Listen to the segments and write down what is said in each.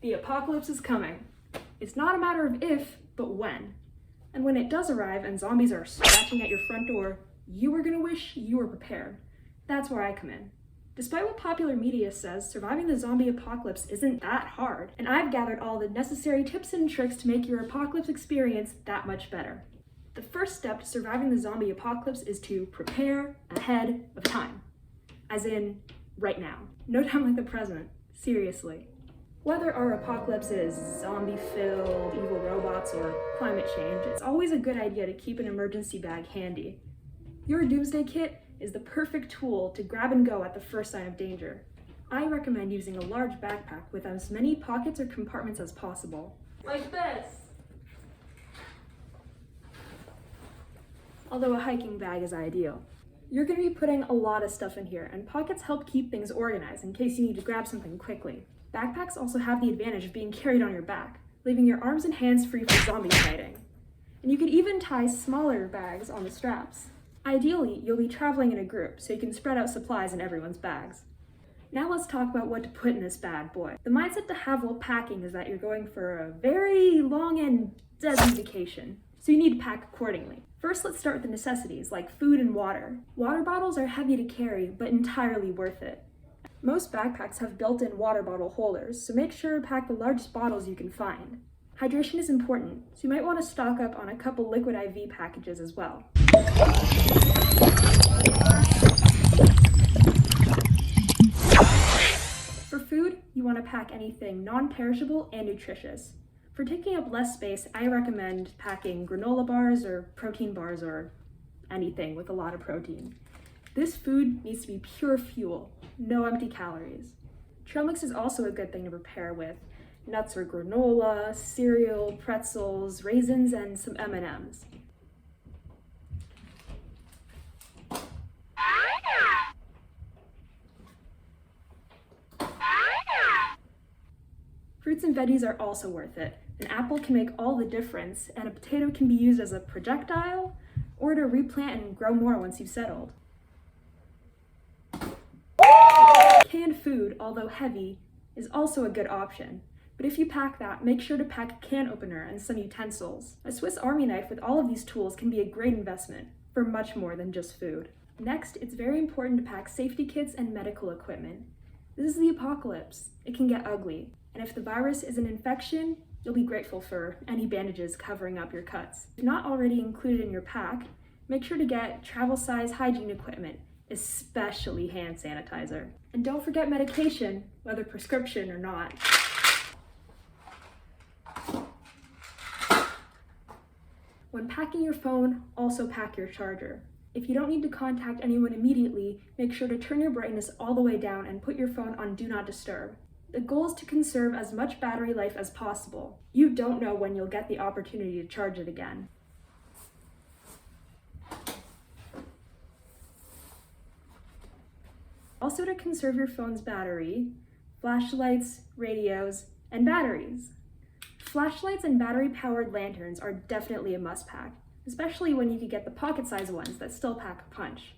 The apocalypse is coming. It's not a matter of if, but when. And when it does arrive and zombies are scratching at your front door, you are gonna wish you were prepared. That's where I come in. Despite what popular media says, surviving the zombie apocalypse isn't that hard, and I've gathered all the necessary tips and tricks to make your apocalypse experience that much better. The first step to surviving the zombie apocalypse is to prepare ahead of time. As in, right now. No time like the present. Seriously. Whether our apocalypse is zombie-filled, evil robots, or climate change, it's always a good idea to keep an emergency bag handy. Your doomsday kit is the perfect tool to grab and go at the first sign of danger. I recommend using a large backpack with as many pockets or compartments as possible. Like this! Although a hiking bag is ideal. You're going to be putting a lot of stuff in here, and pockets help keep things organized in case you need to grab something quickly. Backpacks also have the advantage of being carried on your back, leaving your arms and hands free for zombie fighting. And you could even tie smaller bags on the straps. Ideally, you'll be traveling in a group, so you can spread out supplies in everyone's bags. Now let's talk about what to put in this bad boy. The mindset to have while packing is that you're going for a very long and deadly vacation, so you need to pack accordingly. First, let's start with the necessities, like food and water. Water bottles are heavy to carry, but entirely worth it. Most backpacks have built-in water bottle holders, so make sure to pack the largest bottles you can find. Hydration is important, so you might want to stock up on a couple liquid IV packages as well. For food, you want to pack anything non-perishable and nutritious. For taking up less space, I recommend packing granola bars or protein bars or anything with a lot of protein. This food needs to be pure fuel, no empty calories. Trail mix is also a good thing to prepare with nuts or granola, cereal, pretzels, raisins, and some M&Ms. Fruits and veggies are also worth it. An apple can make all the difference, and a potato can be used as a projectile or to replant and grow more once you've settled. Canned food, although heavy, is also a good option. But if you pack that, make sure to pack a can opener and some utensils. A Swiss Army knife with all of these tools can be a great investment for much more than just food. Next, it's very important to pack safety kits and medical equipment. This is the apocalypse. It can get ugly. And if the virus is an infection, you'll be grateful for any bandages covering up your cuts. If not already included in your pack, make sure to get travel-size hygiene equipment, especially hand sanitizer. And don't forget medication, whether prescription or not. When packing your phone, also pack your charger. If you don't need to contact anyone immediately, make sure to turn your brightness all the way down and put your phone on Do Not Disturb. The goal is to conserve as much battery life as possible. You don't know when you'll get the opportunity to charge it again. Also, to conserve your phone's battery, flashlights, radios, and batteries. Flashlights and battery-powered lanterns are definitely a must-pack, especially when you can get the pocket-sized ones that still pack a punch.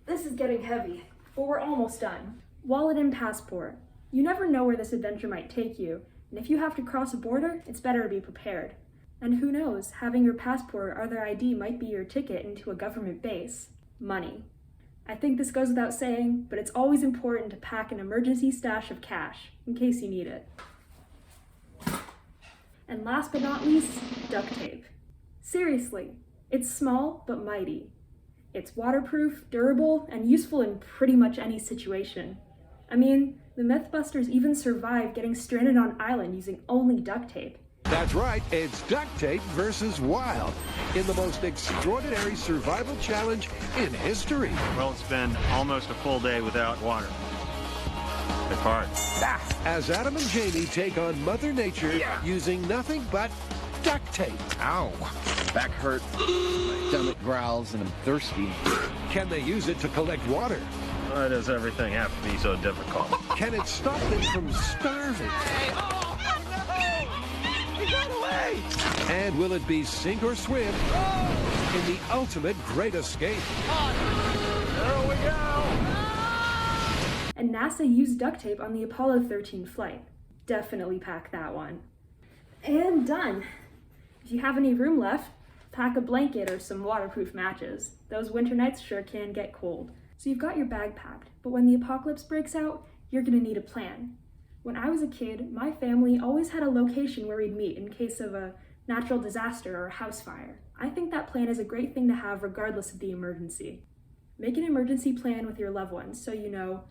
This is getting heavy, but we're almost done. Wallet and passport. You never know where this adventure might take you, and if you have to cross a border, it's better to be prepared. And who knows, having your passport or other ID might be your ticket into a government base. Money. I think this goes without saying, but it's always important to pack an emergency stash of cash, in case you need it. And last but not least, duct tape. Seriously, it's small but mighty. It's waterproof, durable, and useful in pretty much any situation. I mean, the Mythbusters even survived getting stranded on an island using only duct tape. That's right, it's Duct Tape versus Wild in the most extraordinary survival challenge in history. Well, it's been almost a full day without water. It's hard. As Adam and Jamie take on Mother Nature using nothing but duct tape. Ow. My back hurt, my stomach growls, and I'm thirsty. Can they use it to collect water? Why does everything have to be so difficult? Can it stop them from starving? And will it be sink or swim in the ultimate great escape? There we go! And and NASA used duct tape on the Apollo 13 flight. Definitely pack that one. And done. If you have any room left, pack a blanket or some waterproof matches. Those winter nights sure can get cold. So you've got your bag packed, but when the apocalypse breaks out, you're gonna need a plan. When I was a kid, my family always had a location where we'd meet in case of a natural disaster or a house fire. I think that plan is a great thing to have regardless of the emergency. Make an emergency plan with your loved ones so you know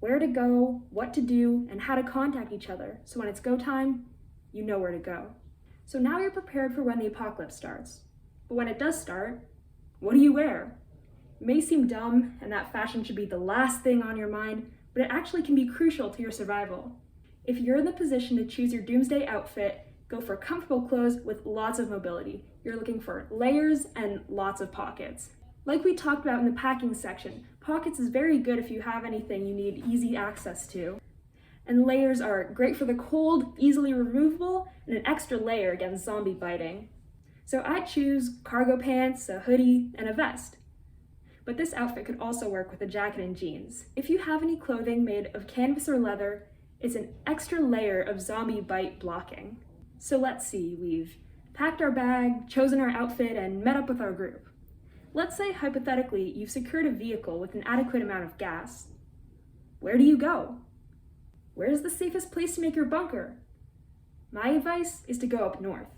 where to go, what to do, and how to contact each other. So when it's go time, you know where to go. So now you're prepared for when the apocalypse starts. But when it does start, what do you wear? It may seem dumb and that fashion should be the last thing on your mind, but it actually can be crucial to your survival. If you're in the position to choose your doomsday outfit, go for comfortable clothes with lots of mobility. You're looking for layers and lots of pockets. Like we talked about in the packing section, pockets is very good if you have anything you need easy access to. And layers are great for the cold, easily removable, and an extra layer against zombie biting. So I choose cargo pants, a hoodie, and a vest. But this outfit could also work with a jacket and jeans. If you have any clothing made of canvas or leather, it's an extra layer of zombie bite blocking. So let's see, we've packed our bag, chosen our outfit, and met up with our group. Let's say, hypothetically, you've secured a vehicle with an adequate amount of gas. Where do you go? Where's the safest place to make your bunker? My advice is to go up north.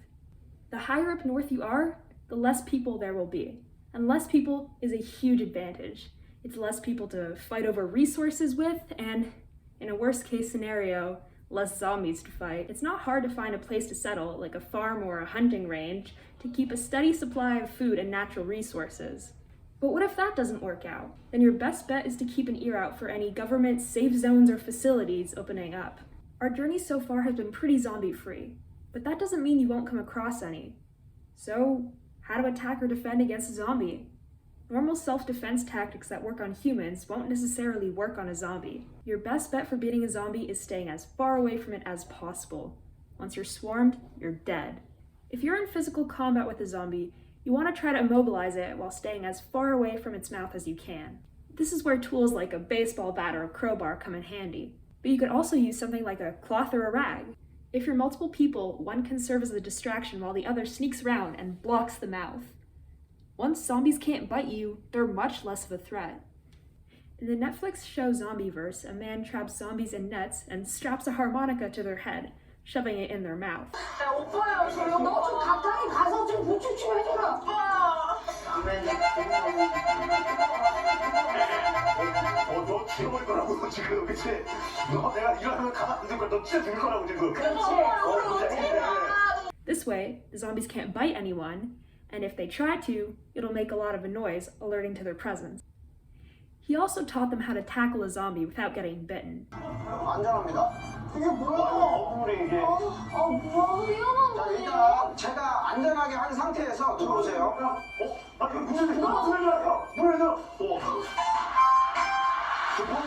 The higher up north you are, the less people there will be. And less people is a huge advantage. It's less people to fight over resources with, and in a worst case scenario, less zombies to fight. It's not hard to find a place to settle, like a farm or a hunting range, to keep a steady supply of food and natural resources. But what if that doesn't work out? Then your best bet is to keep an ear out for any government safe zones or facilities opening up. Our journey so far has been pretty zombie-free, but that doesn't mean you won't come across any. So, how to attack or defend against a zombie? Normal self-defense tactics that work on humans won't necessarily work on a zombie. Your best bet for beating a zombie is staying as far away from it as possible. Once you're swarmed, you're dead. If you're in physical combat with a zombie, you want to try to immobilize it while staying as far away from its mouth as you can. This is where tools like a baseball bat or a crowbar come in handy. But you could also use something like a cloth or a rag. If you're multiple people, one can serve as a distraction while the other sneaks around and blocks the mouth. Once zombies can't bite you, they're much less of a threat. In the Netflix show Zombieverse, a man traps zombies in nets and straps a harmonica to their head, shoving it in their mouth. 오빠야, 저요. 너 좀 가까이 가서 좀 부축 좀 해줘라. 너 죽어버릴 거라고 지금, 그치? 너 내가 이러면 가만 안 둘 거야. 너 진짜 죽을 거라고 지금. This way, the zombies can't bite anyone, and if they try to, it'll make a lot of a noise, alerting to their presence. He also taught them how to tackle a zombie without getting bitten. 안전합니다. 그게 뭐야? 우리 이게. 뭐야, 위험한 자, 거예요? 일단 제가 안전하게 한 상태에서 들어오세요. 아, 이거 문을 열어. 문을 열어. 문을 열어. 저 뭐야?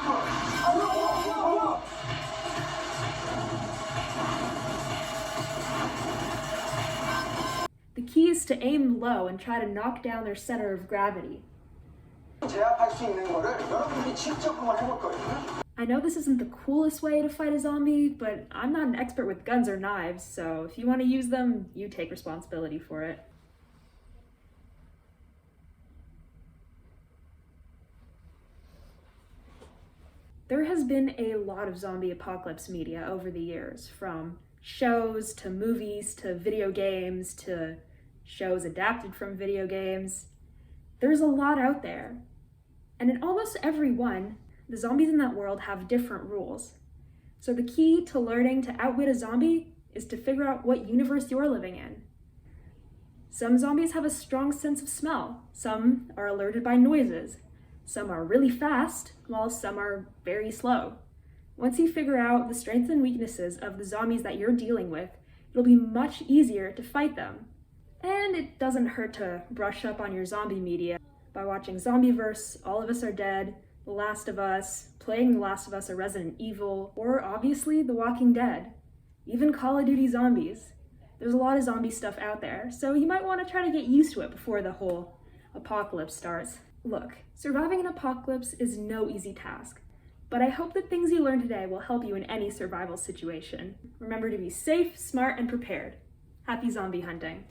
The key is to aim low and try to knock down their center of gravity. 제압할 수 있는 거를 여러분들이 직접 한번 해볼 거예요. I know this isn't the coolest way to fight a zombie, but I'm not an expert with guns or knives, so if you want to use them, you take responsibility for it. There has been a lot of zombie apocalypse media over the years, from shows to movies to video games to shows adapted from video games. There's a lot out there. And in almost every one, the zombies in that world have different rules. So the key to learning to outwit a zombie is to figure out what universe you're living in. Some zombies have a strong sense of smell. Some are alerted by noises. Some are really fast, while some are very slow. Once you figure out the strengths and weaknesses of the zombies that you're dealing with, it'll be much easier to fight them. And it doesn't hurt to brush up on your zombie media by watching Zombieverse, All of Us Are Dead, The Last of Us, playing The Last of Us or Resident Evil, or obviously The Walking Dead, even Call of Duty Zombies. There's a lot of zombie stuff out there, so you might want to try to get used to it before the whole apocalypse starts. Look, surviving an apocalypse is no easy task. but I hope the things you learned today will help you in any survival situation. Remember to be safe, smart, and prepared. Happy zombie hunting.